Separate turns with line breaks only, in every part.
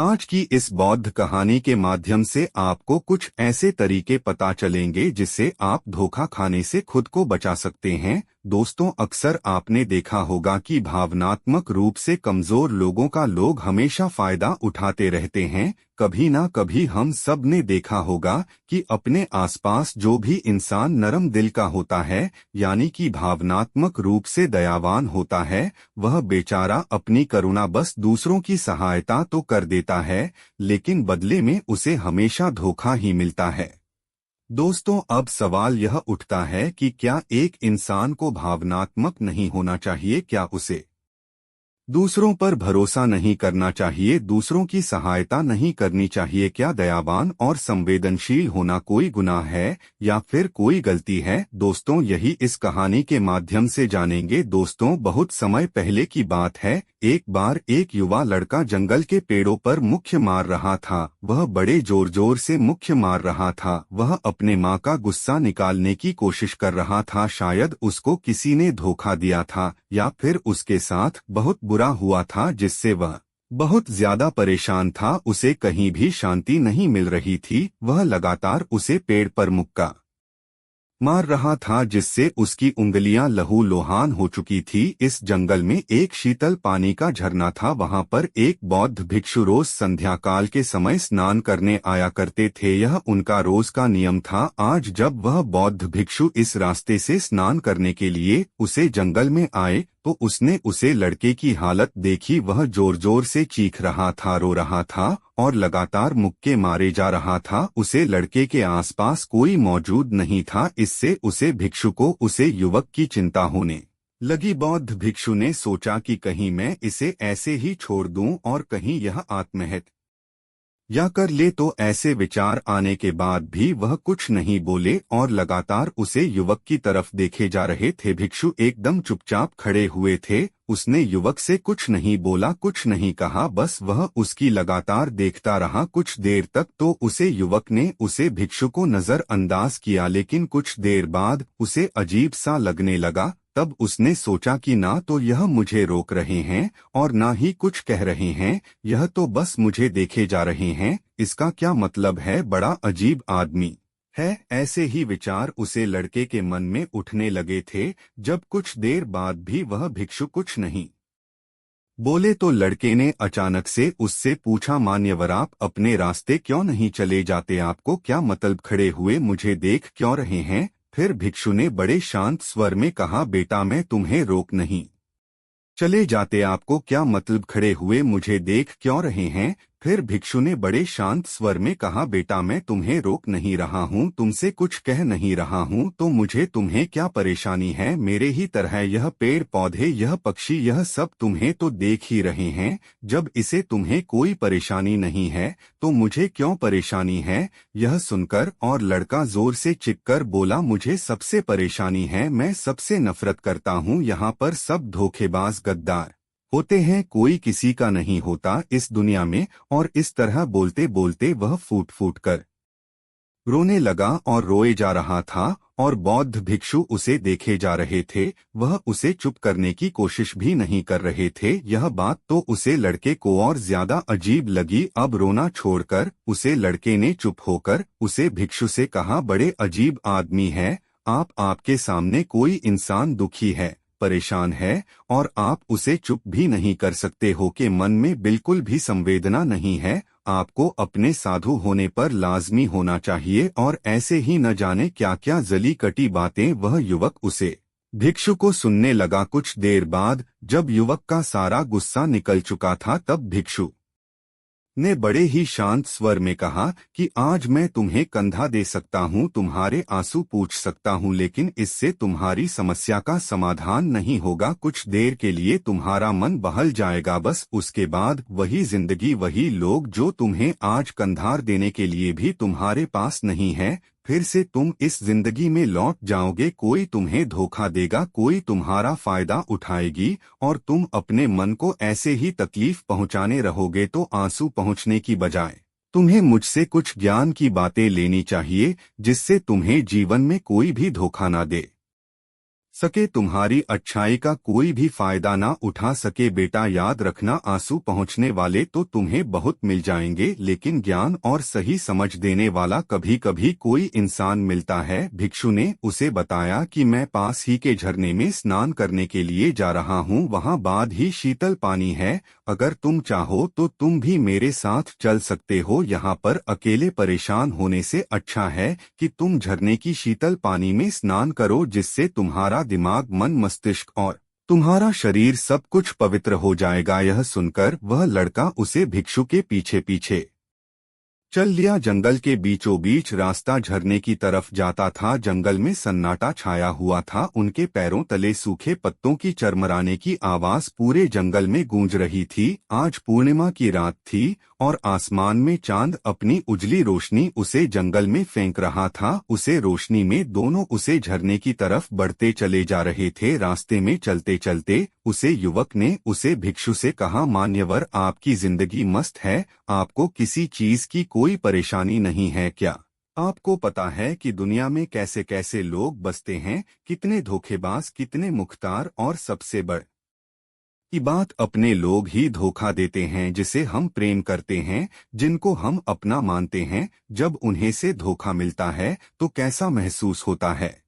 आज की इस बौद्ध कहानी के माध्यम से आपको कुछ ऐसे तरीके पता चलेंगे जिससे आप धोखा खाने से खुद को बचा सकते हैं। दोस्तों, अक्सर आपने देखा होगा कि भावनात्मक रूप से कमजोर लोगों का लोग हमेशा फायदा उठाते रहते हैं। कभी ना कभी हम सब ने देखा होगा कि अपने आसपास जो भी इंसान नरम दिल का होता है, यानी कि भावनात्मक रूप से दयावान होता है, वह बेचारा अपनी करुणा बस दूसरों की सहायता तो कर देता है, लेकिन बदले में उसे हमेशा धोखा ही मिलता है। दोस्तों, अब सवाल यह उठता है कि क्या एक इंसान को भावनात्मक नहीं होना चाहिए? क्या उसे दूसरों पर भरोसा नहीं करना चाहिए? दूसरों की सहायता नहीं करनी चाहिए? क्या दयावान और संवेदनशील होना कोई गुनाह है या फिर कोई गलती है? दोस्तों, यही इस कहानी के माध्यम से जानेंगे। दोस्तों, बहुत समय पहले की बात है। एक बार एक युवा लड़का जंगल के पेड़ों पर मुख्य मार रहा था। वह बड़े जोर जोर से मुख्य मार रहा था। वह अपने माँ का गुस्सा निकालने की कोशिश कर रहा था। शायद उसको किसी ने धोखा दिया था या फिर उसके साथ बहुत बुरा हुआ था, जिससे वह बहुत ज्यादा परेशान था। उसे कहीं भी शांति नहीं मिल रही थी। वह लगातार उसे पेड़ पर मुक्का मार रहा था, जिससे उसकी उंगलियां लहूलुहान हो चुकी थी। इस जंगल में एक शीतल पानी का झरना था। वहां पर एक बौद्ध भिक्षु रोज संध्या काल के समय स्नान करने आया करते थे। यह उनका रोज का नियम था। आज जब वह बौद्ध भिक्षु इस रास्ते से स्नान करने के लिए उसे जंगल में आए तो उसने उसे लड़के की हालत देखी। वह जोर जोर से चीख रहा था, रो रहा था और लगातार मुक्के मारे जा रहा था। उसे लड़के के आसपास कोई मौजूद नहीं था। इससे उसे भिक्षु को उसे युवक की चिंता होने लगी। बौद्ध भिक्षु ने सोचा कि कहीं मैं इसे ऐसे ही छोड़ दूं और कहीं यह आत्महत्या या कर ले। तो ऐसे विचार आने के बाद भी वह कुछ नहीं बोले और लगातार उसे युवक की तरफ देखे जा रहे थे। भिक्षु एकदम चुपचाप खड़े हुए थे। उसने युवक से कुछ नहीं बोला, कुछ नहीं कहा, बस वह उसकी लगातार देखता रहा कुछ देर तक। तो उसे युवक ने उसे भिक्षु को नजरअंदाज किया, लेकिन कुछ देर बाद उसे अजीब सा लगने लगा। तब उसने सोचा कि ना तो यह मुझे रोक रहे हैं और ना ही कुछ कह रहे हैं, यह तो बस मुझे देखे जा रहे हैं। इसका क्या मतलब है? बड़ा अजीब आदमी है। ऐसे ही विचार उसे लड़के के मन में उठने लगे थे। जब कुछ देर बाद भी वह भिक्षु कुछ नहीं बोले तो लड़के ने अचानक से उससे पूछा, मान्यवर, आप अपने रास्ते क्यों नहीं चले जाते? आपको क्या मतलब खड़े हुए मुझे देख क्यों रहे हैं? फिर भिक्षु ने बड़े शांत स्वर में कहा, बेटा, मैं तुम्हें रोक नहीं चले जाते। आपको क्या मतलब खड़े हुए मुझे देख क्यों रहे हैं? फिर भिक्षु ने बड़े शांत स्वर में कहा, बेटा, मैं तुम्हें रोक नहीं रहा हूँ, तुमसे कुछ कह नहीं रहा हूँ, तो मुझे तुम्हें क्या परेशानी है? मेरे ही तरह यह पेड़ पौधे, यह पक्षी, यह सब तुम्हें तो देख ही रहे हैं। जब इसे तुम्हें कोई परेशानी नहीं है तो मुझे क्यों परेशानी है? यह सुनकर और लड़का जोर से चिल्लाकर बोला, मुझे सबसे परेशानी है, मैं सबसे नफरत करता हूँ। यहाँ पर सब धोखेबाज गद्दार होते हैं, कोई किसी का नहीं होता इस दुनिया में। और इस तरह बोलते बोलते वह फूट फूट कर रोने लगा और रोए जा रहा था और बौद्ध भिक्षु उसे देखे जा रहे थे। वह उसे चुप करने की कोशिश भी नहीं कर रहे थे। यह बात तो उसे लड़के को और ज्यादा अजीब लगी। अब रोना छोड़कर उसे लड़के ने चुप होकर उसे भिक्षु से कहा, बड़े अजीब आदमी है आप। आपके सामने कोई इंसान दुखी है, परेशान है और आप उसे चुप भी नहीं कर सकते हो कि मन में बिल्कुल भी संवेदना नहीं है। आपको अपने साधु होने पर लाजमी होना चाहिए और ऐसे ही न जाने क्या क्या जली कटी बातें वह युवक उसे भिक्षु को सुनने लगा। कुछ देर बाद जब युवक का सारा गुस्सा निकल चुका था, तब भिक्षु ने बड़े ही शांत स्वर में कहा कि आज मैं तुम्हें कंधा दे सकता हूँ, तुम्हारे आंसू पूछ सकता हूँ, लेकिन इससे तुम्हारी समस्या का समाधान नहीं होगा। कुछ देर के लिए तुम्हारा मन बहल जाएगा, बस उसके बाद वही जिंदगी, वही लोग जो तुम्हें आज कंधार देने के लिए भी तुम्हारे पास नहीं है। फिर से तुम इस जिंदगी में लौट जाओगे। कोई तुम्हें धोखा देगा, कोई तुम्हारा फायदा उठाएगी और तुम अपने मन को ऐसे ही तकलीफ पहुंचाने रहोगे। तो आंसू पहुंचने की बजाय तुम्हें मुझसे कुछ ज्ञान की बातें लेनी चाहिए, जिससे तुम्हें जीवन में कोई भी धोखा ना दे। सके तुम्हारी अच्छाई का कोई भी फायदा ना उठा सके। बेटा याद रखना, आंसू पहुँचने वाले तो तुम्हें बहुत मिल जाएंगे, लेकिन ज्ञान और सही समझ देने वाला कभी कभी कोई इंसान मिलता है। भिक्षु ने उसे बताया कि मैं पास ही के झरने में स्नान करने के लिए जा रहा हूँ, वहाँ बाद ही शीतल पानी है, अगर तुम चाहो तो तुम भी मेरे साथ चल सकते हो। यहाँ पर अकेले परेशान होने से अच्छा है कि तुम झरने की शीतल पानी में स्नान करो, जिससे तुम्हारा दिमाग, मन, मस्तिष्क और तुम्हारा शरीर सब कुछ पवित्र हो जाएगा। यह सुनकर वह लड़का उसे भिक्षु के पीछे पीछे चल लिया। जंगल के बीचों बीच रास्ता झरने की तरफ जाता था। जंगल में सन्नाटा छाया हुआ था। उनके पैरों तले सूखे पत्तों की चरमराने की आवाज पूरे जंगल में गूंज रही थी। आज पूर्णिमा की रात थी और आसमान में चांद अपनी उजली रोशनी उसे जंगल में फेंक रहा था। उसे रोशनी में दोनों उसे झरने की तरफ बढ़ते चले जा रहे थे। रास्ते में चलते चलते उसे युवक ने उसे भिक्षु से कहा, मान्यवर, आपकी जिंदगी मस्त है, आपको किसी चीज की कोई परेशानी नहीं है क्या? आपको पता है कि दुनिया में कैसे कैसे लोग बसते हैं, कितने धोखेबाज, कितने मुख्तार, और सबसे बड़ की बात, अपने लोग ही धोखा देते हैं जिसे हम प्रेम करते हैं, जिनको हम अपना मानते हैं। जब उन्हें से धोखा मिलता है तो कैसा महसूस होता है?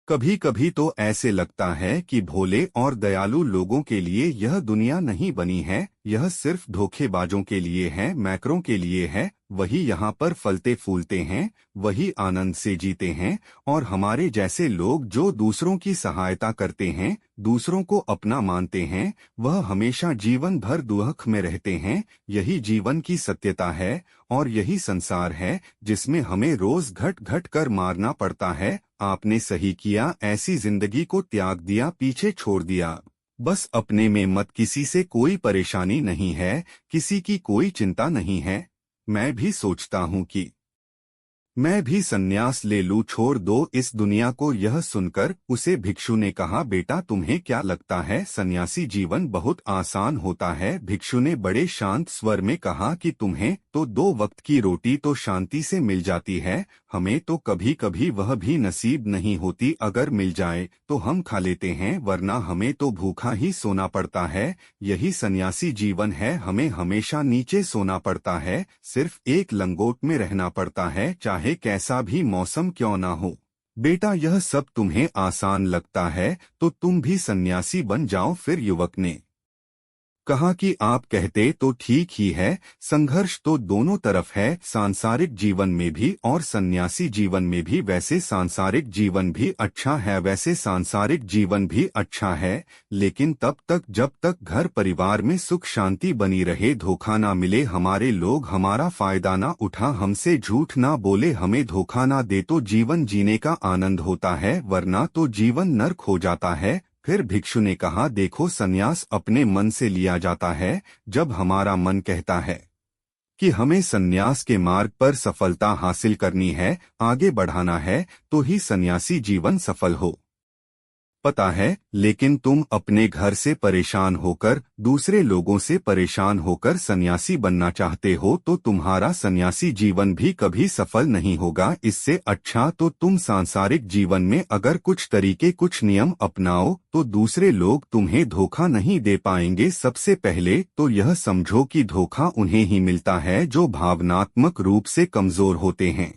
कभी कभी तो ऐसे लगता है कि भोले और दयालु लोगों के लिए यह दुनिया नहीं बनी है, यह सिर्फ धोखेबाजों के लिए है, मैकरों के लिए है। वही यहाँ पर फलते फूलते हैं, वही आनंद से जीते हैं, और हमारे जैसे लोग जो दूसरों की सहायता करते हैं, दूसरों को अपना मानते हैं, वह हमेशा जीवन भर दुख में रहते हैं। यही जीवन की सत्यता है और यही संसार है जिसमें हमें रोज घट घट कर मारना पड़ता है। आपने सही किया, ऐसी जिंदगी को त्याग दिया, पीछे छोड़ दिया। बस अपने में मत, किसी से कोई परेशानी नहीं है, किसी की कोई चिंता नहीं है। मैं भी सोचता हूँ कि मैं भी सन्यास ले लूं, छोड़ दो इस दुनिया को। यह सुनकर उसे भिक्षु ने कहा, बेटा तुम्हें क्या लगता है सन्यासी जीवन बहुत आसान होता है? भिक्षु ने बड़े शांत स्वर में कहा कि तुम्हें तो 2 वक्त की रोटी तो शांति से मिल जाती है, हमें तो कभी कभी वह भी नसीब नहीं होती। अगर मिल जाए तो हम खा लेते हैं, वरना हमें तो भूखा ही सोना पड़ता है। यही सन्यासी जीवन है, हमें हमेशा नीचे सोना पड़ता है, सिर्फ एक लंगोट में रहना पड़ता है, चाहे कैसा भी मौसम क्यों ना हो। बेटा यह सब तुम्हें आसान लगता है तो तुम भी सन्यासी बन जाओ। फिर युवक ने कहा कि आप कहते तो ठीक ही है, संघर्ष तो दोनों तरफ है, सांसारिक जीवन में भी और सन्यासी जीवन में भी। वैसे सांसारिक जीवन भी अच्छा है, वैसे सांसारिक जीवन भी अच्छा है, लेकिन तब तक जब तक घर परिवार में सुख शांति बनी रहे, धोखा ना मिले, हमारे लोग हमारा फायदा ना उठा, हमसे झूठ ना बोले, हमें धोखा ना दे, तो जीवन जीने का आनंद होता है, वरना तो जीवन नर्क हो जाता है। फिर भिक्षु ने कहा, देखो सन्यास अपने मन से लिया जाता है। जब हमारा मन कहता है कि हमें सन्यास के मार्ग पर सफलता हासिल करनी है, आगे बढ़ाना है, तो ही सन्यासी जीवन सफल हो पता है। लेकिन तुम अपने घर से परेशान होकर, दूसरे लोगों से परेशान होकर सन्यासी बनना चाहते हो तो तुम्हारा सन्यासी जीवन भी कभी सफल नहीं होगा। इससे अच्छा तो तुम सांसारिक जीवन में अगर कुछ तरीके, कुछ नियम अपनाओ तो दूसरे लोग तुम्हें धोखा नहीं दे पाएंगे। सबसे पहले तो यह समझो कि धोखा उन्हें ही मिलता है जो भावनात्मक रूप से कमजोर होते हैं,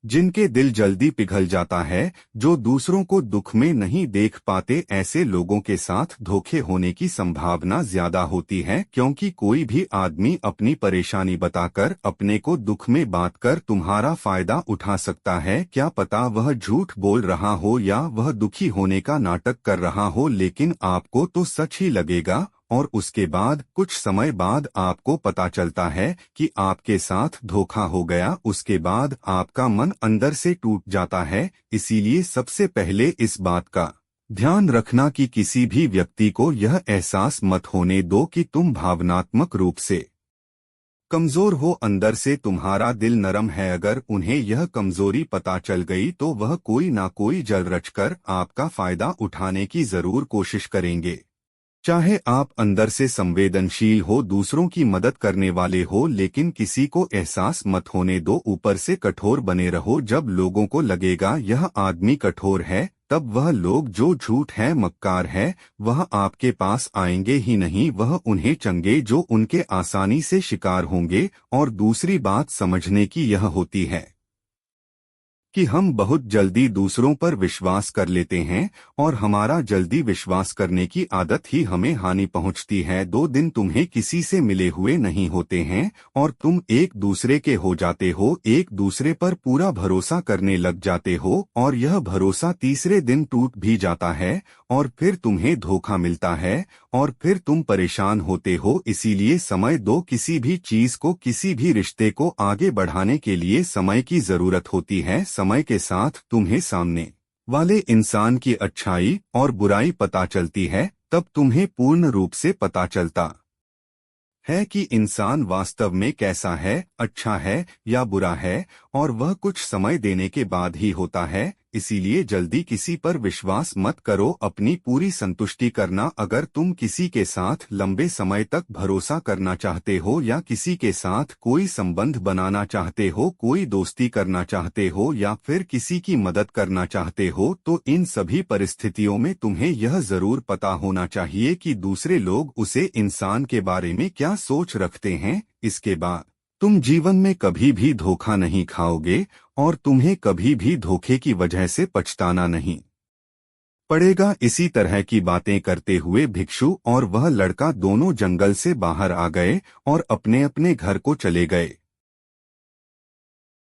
जिनके दिल जल्दी पिघल जाता है, जो दूसरों को दुख में नहीं देख पाते। ऐसे लोगों के साथ धोखे होने की संभावना ज्यादा होती है, क्योंकि कोई भी आदमी अपनी परेशानी बताकर, अपने को दुख में बांधकर तुम्हारा फायदा उठा सकता है। क्या पता वह झूठ बोल रहा हो या वह दुखी होने का नाटक कर रहा हो, लेकिन आपको तो सच ही लगेगा। और उसके बाद कुछ समय बाद आपको पता चलता है कि आपके साथ धोखा हो गया। उसके बाद आपका मन अंदर से टूट जाता है। इसीलिए सबसे पहले इस बात का ध्यान रखना कि किसी भी व्यक्ति को यह एहसास मत होने दो कि तुम भावनात्मक रूप से कमजोर हो, अंदर से तुम्हारा दिल नरम है। अगर उन्हें यह कमजोरी पता चल गई तो वह कोई ना कोई जल रचकर आपका फायदा उठाने की जरूर कोशिश करेंगे। चाहे आप अंदर से संवेदनशील हो, दूसरों की मदद करने वाले हो, लेकिन किसी को एहसास मत होने दो। ऊपर से कठोर बने रहो। जब लोगों को लगेगा यह आदमी कठोर है तब वह लोग जो झूठ है मक्कार है वह आपके पास आएंगे ही नहीं, वह उन्हें चंगे जो उनके आसानी से शिकार होंगे। और दूसरी बात समझने की यह होती है कि हम बहुत जल्दी दूसरों पर विश्वास कर लेते हैं और हमारा जल्दी विश्वास करने की आदत ही हमें हानि पहुंचती है। 2 दिन तुम्हें किसी से मिले हुए नहीं होते हैं और तुम एक दूसरे के हो जाते हो, एक दूसरे पर पूरा भरोसा करने लग जाते हो और यह भरोसा तीसरे दिन टूट भी जाता है और फिर तुम्हें धोखा मिलता है और फिर तुम परेशान होते हो। इसीलिए समय दो, किसी भी चीज को, किसी भी रिश्ते को आगे बढ़ाने के लिए समय की जरूरत होती है। समय के साथ तुम्हें सामने वाले इंसान की अच्छाई और बुराई पता चलती है, तब तुम्हें पूर्ण रूप से पता चलता है कि इंसान वास्तव में कैसा है, अच्छा है या बुरा है, और वह कुछ समय देने के बाद ही होता है। इसीलिए जल्दी किसी पर विश्वास मत करो, अपनी पूरी संतुष्टि करना। अगर तुम किसी के साथ लंबे समय तक भरोसा करना चाहते हो या किसी के साथ कोई संबंध बनाना चाहते हो, कोई दोस्ती करना चाहते हो या फिर किसी की मदद करना चाहते हो, तो इन सभी परिस्थितियों में तुम्हें यह जरूर पता होना चाहिए कि दूसरे लोग उसे इंसान के बारे में क्या सोच रखते हैं। इसके बाद तुम जीवन में कभी भी धोखा नहीं खाओगे और तुम्हें कभी भी धोखे की वजह से पछताना नहीं पड़ेगा। इसी तरह की बातें करते हुए भिक्षु और वह लड़का दोनों जंगल से बाहर आ गए और अपने अपने घर को चले गए।